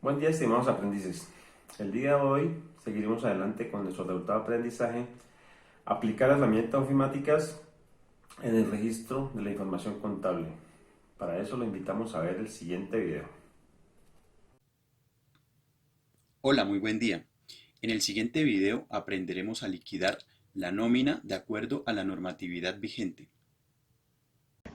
Buen día, estimados aprendices. El día de hoy seguiremos adelante con nuestro resultado de aprendizaje, aplicar herramientas ofimáticas en el registro de la información contable. Para eso lo invitamos a ver el siguiente video. Hola, muy buen día. En el siguiente video aprenderemos a liquidar la nómina de acuerdo a la normatividad vigente.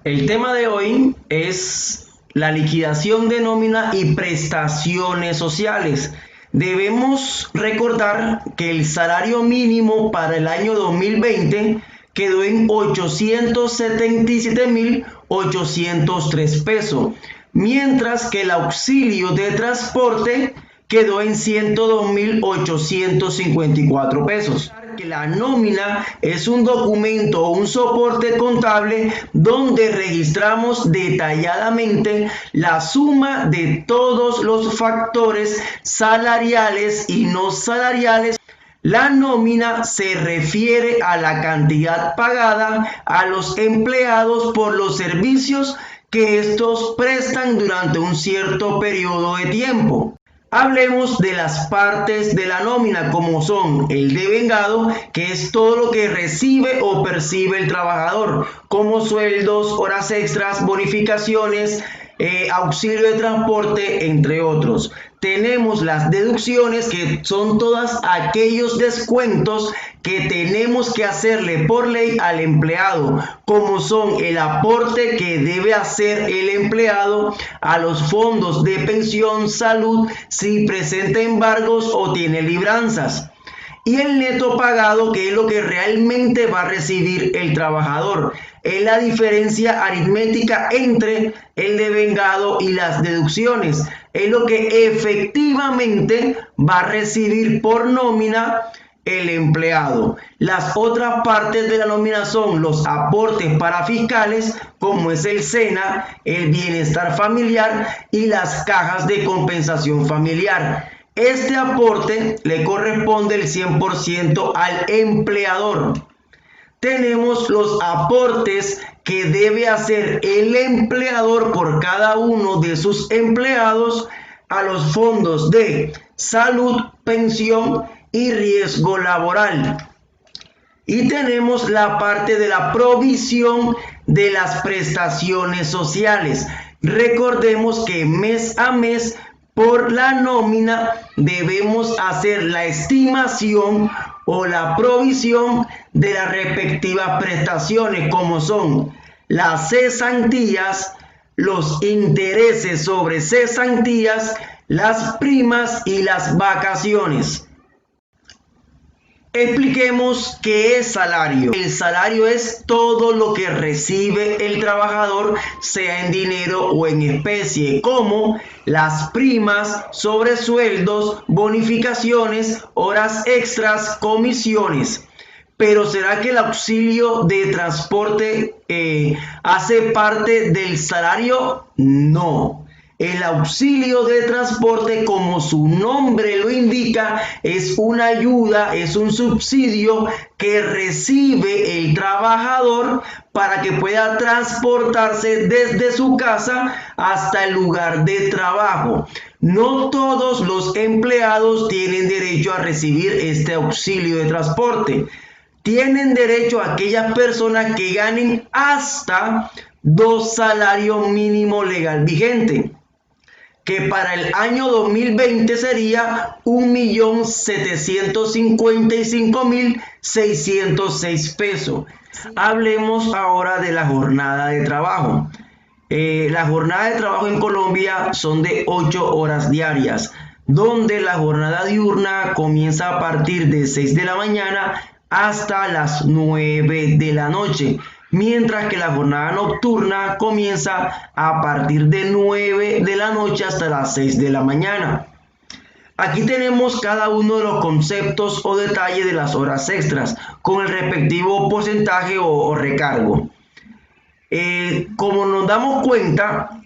El tema de hoy es la liquidación de nómina y prestaciones sociales. Debemos recordar que el salario mínimo para el año 2020 quedó en 877.803 pesos, mientras que el auxilio de transporte quedó en 102.854 pesos. Que la nómina es un documento o un soporte contable donde registramos detalladamente la suma de todos los factores salariales y no salariales. La nómina se refiere a la cantidad pagada a los empleados por los servicios que estos prestan durante un cierto periodo de tiempo. Hablemos de las partes de la nómina, como son el devengado, que es todo lo que recibe o percibe el trabajador, como sueldos, horas extras, bonificaciones, auxilio de transporte, entre otros. Tenemos las deducciones, que son todos aquellos descuentos que tenemos que hacerle por ley al empleado, como son el aporte que debe hacer el empleado a los fondos de pensión, salud, si presenta embargos o tiene libranzas. Y el neto pagado, que es lo que realmente va a recibir el trabajador. Es la diferencia aritmética entre el devengado y las deducciones. Es lo que efectivamente va a recibir por nómina el empleado. Las otras partes de la nómina son los aportes para fiscales, como es el SENA, el bienestar familiar y las cajas de compensación familiar. Este aporte le corresponde el 100% al empleador. Tenemos los aportes que debe hacer el empleador por cada uno de sus empleados a los fondos de salud, pensión y riesgo laboral. Y tenemos la parte de la provisión de las prestaciones sociales. Recordemos que mes a mes por la nómina debemos hacer la estimación o la provisión de las respectivas prestaciones, como son las cesantías, los intereses sobre cesantías, las primas y las vacaciones. Expliquemos qué es salario. El salario es todo lo que recibe el trabajador, sea en dinero o en especie, como las primas, sobresueldos, bonificaciones, horas extras, comisiones. Pero ¿será que el auxilio de transporte hace parte del salario? No. El auxilio de transporte, como su nombre lo indica, es una ayuda, es un subsidio que recibe el trabajador para que pueda transportarse desde su casa hasta el lugar de trabajo. No todos los empleados tienen derecho a recibir este auxilio de transporte. Tienen derecho a aquellas personas que ganen hasta 2 salarios mínimos legal vigente, que para el año 2020 sería 1.755.606 pesos. Hablemos ahora de la jornada de trabajo. La jornada de trabajo en Colombia son de 8 horas diarias, donde la jornada diurna comienza a partir de 6 de la mañana hasta las 9 de la noche. Mientras que la jornada nocturna comienza a partir de 9 de la noche hasta las 6 de la mañana. Aquí tenemos cada uno de los conceptos o detalles de las horas extras con el respectivo porcentaje o recargo. Como nos damos cuenta,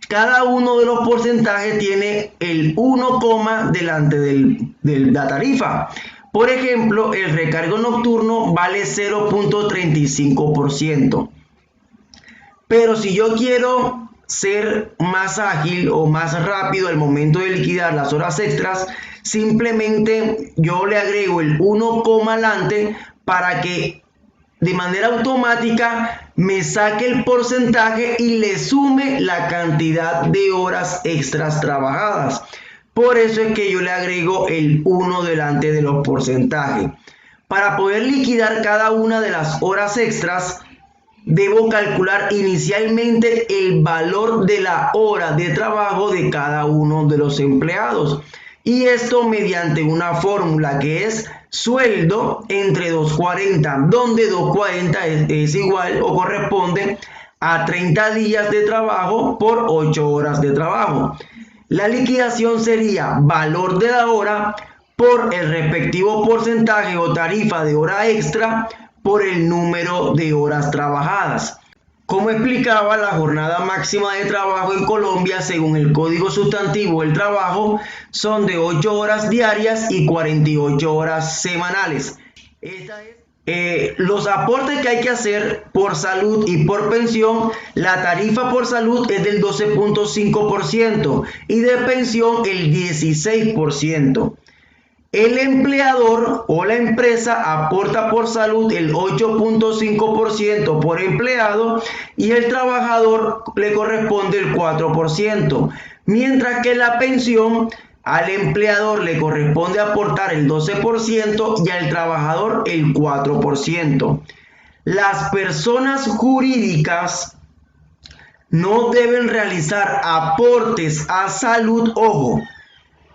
cada uno de los porcentajes tiene el 1, delante de la tarifa. Por ejemplo, el recargo nocturno vale 0.35%. Pero si yo quiero ser más ágil o más rápido al momento de liquidar las horas extras, simplemente yo le agrego el 1, adelante para que de manera automática me saque el porcentaje y le sume la cantidad de horas extras trabajadas. Por eso es que yo le agrego el 1 delante de los porcentajes. Para poder liquidar cada una de las horas extras, debo calcular inicialmente el valor de la hora de trabajo de cada uno de los empleados. Y esto mediante una fórmula que es sueldo entre 240, donde 240 es igual o corresponde a 30 días de trabajo por 8 horas de trabajo. La liquidación sería valor de la hora por el respectivo porcentaje o tarifa de hora extra por el número de horas trabajadas. Como explicaba, la jornada máxima de trabajo en Colombia, según el Código Sustantivo del Trabajo, son de 8 horas diarias y 48 horas semanales. Los aportes que hay que hacer por salud y por pensión, la tarifa por salud es del 12.5% y de pensión el 16%. El empleador o la empresa aporta por salud el 8.5% por empleado y el trabajador le corresponde el 4%, mientras que la pensión al empleador le corresponde aportar el 12% y al trabajador el 4%. Las personas jurídicas no deben realizar aportes a salud, ojo.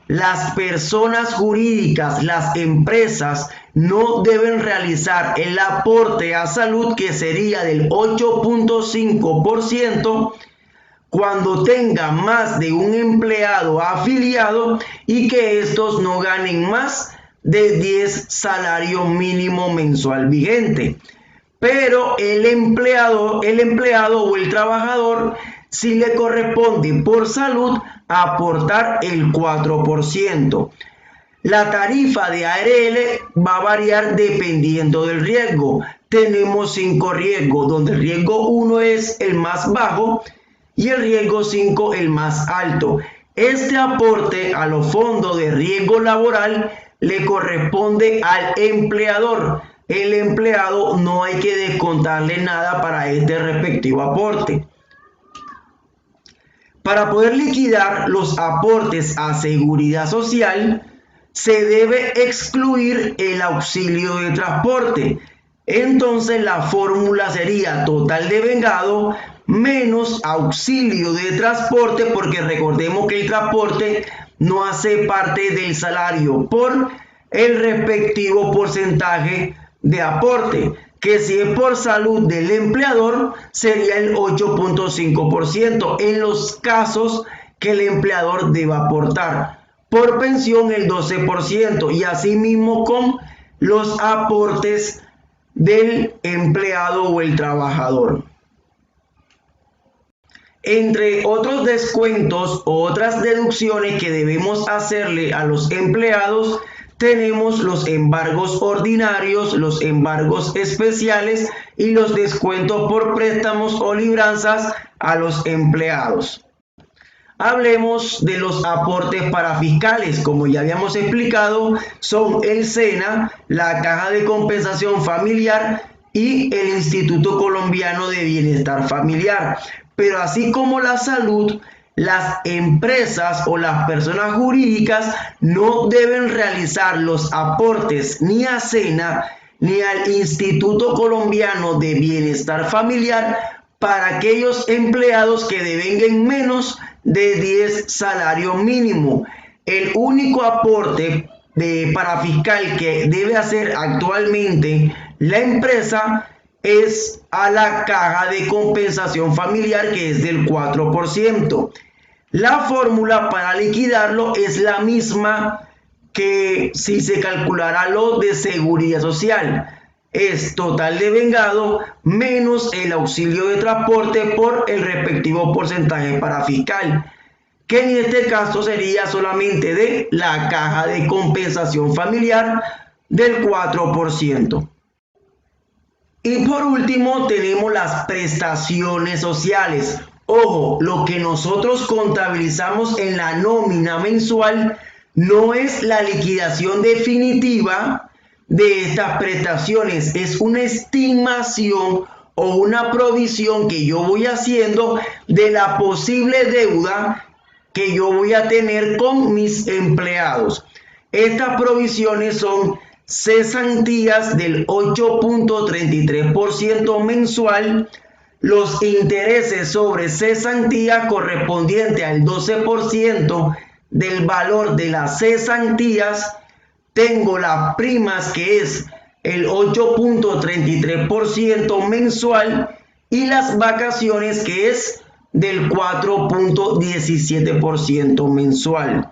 Las personas jurídicas, las empresas, no deben realizar el aporte a salud que sería del 8.5% cuando tenga más de un empleado afiliado y que estos no ganen más de 10 salario mínimo mensual vigente. Pero el empleado o el trabajador sí le corresponde por salud aportar el 4%. La tarifa de ARL va a variar dependiendo del riesgo. Tenemos 5 riesgos, donde el riesgo 1 es el más bajo y el riesgo 5 el más alto. Este aporte a los fondos de riesgo laboral le corresponde al empleador. El empleado no hay que descontarle nada para este respectivo aporte. Para poder liquidar los aportes a seguridad social, se debe excluir el auxilio de transporte. Entonces la fórmula sería total devengado menos auxilio de transporte, porque recordemos que el transporte no hace parte del salario por el respectivo porcentaje de aporte, que si es por salud del empleador sería el 8.5% en los casos que el empleador deba aportar, por pensión el 12% y asimismo con los aportes del empleado o el trabajador. Entre otros descuentos o otras deducciones que debemos hacerle a los empleados, tenemos los embargos ordinarios, los embargos especiales y los descuentos por préstamos o libranzas a los empleados. Hablemos de los aportes parafiscales. Como ya habíamos explicado, son el SENA, la Caja de Compensación Familiar y el Instituto Colombiano de Bienestar Familiar. Pero así como la salud, las empresas o las personas jurídicas no deben realizar los aportes ni a SENA ni al Instituto Colombiano de Bienestar Familiar para aquellos empleados que devenguen menos de 10 salarios mínimos. El único aporte parafiscal que debe hacer actualmente la empresa es a la Caja de Compensación Familiar, que es del 4%. La fórmula para liquidarlo es la misma que si se calculara lo de seguridad social. Es total devengado menos el auxilio de transporte por el respectivo porcentaje parafiscal, que en este caso sería solamente de la Caja de Compensación Familiar del 4%. Y por último tenemos las prestaciones sociales Ojo, lo que nosotros contabilizamos en la nómina mensual no es la liquidación definitiva de estas prestaciones, es una estimación o una provisión que yo voy haciendo de la posible deuda que yo voy a tener con mis empleados. Estas provisiones son cesantías del 8.33% mensual, los intereses sobre cesantía correspondiente al 12% del valor de las cesantías. Tengo las primas que es el 8.33% mensual y las vacaciones que es del 4.17% mensual.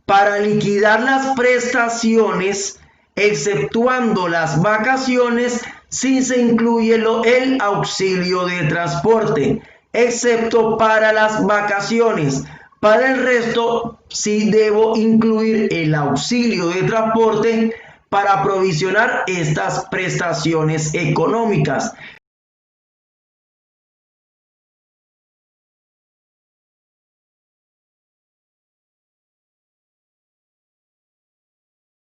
Para liquidar las prestaciones, exceptuando las vacaciones, sí se incluye el auxilio de transporte, excepto para las vacaciones. Para el resto, sí debo incluir el auxilio de transporte para provisionar estas prestaciones económicas.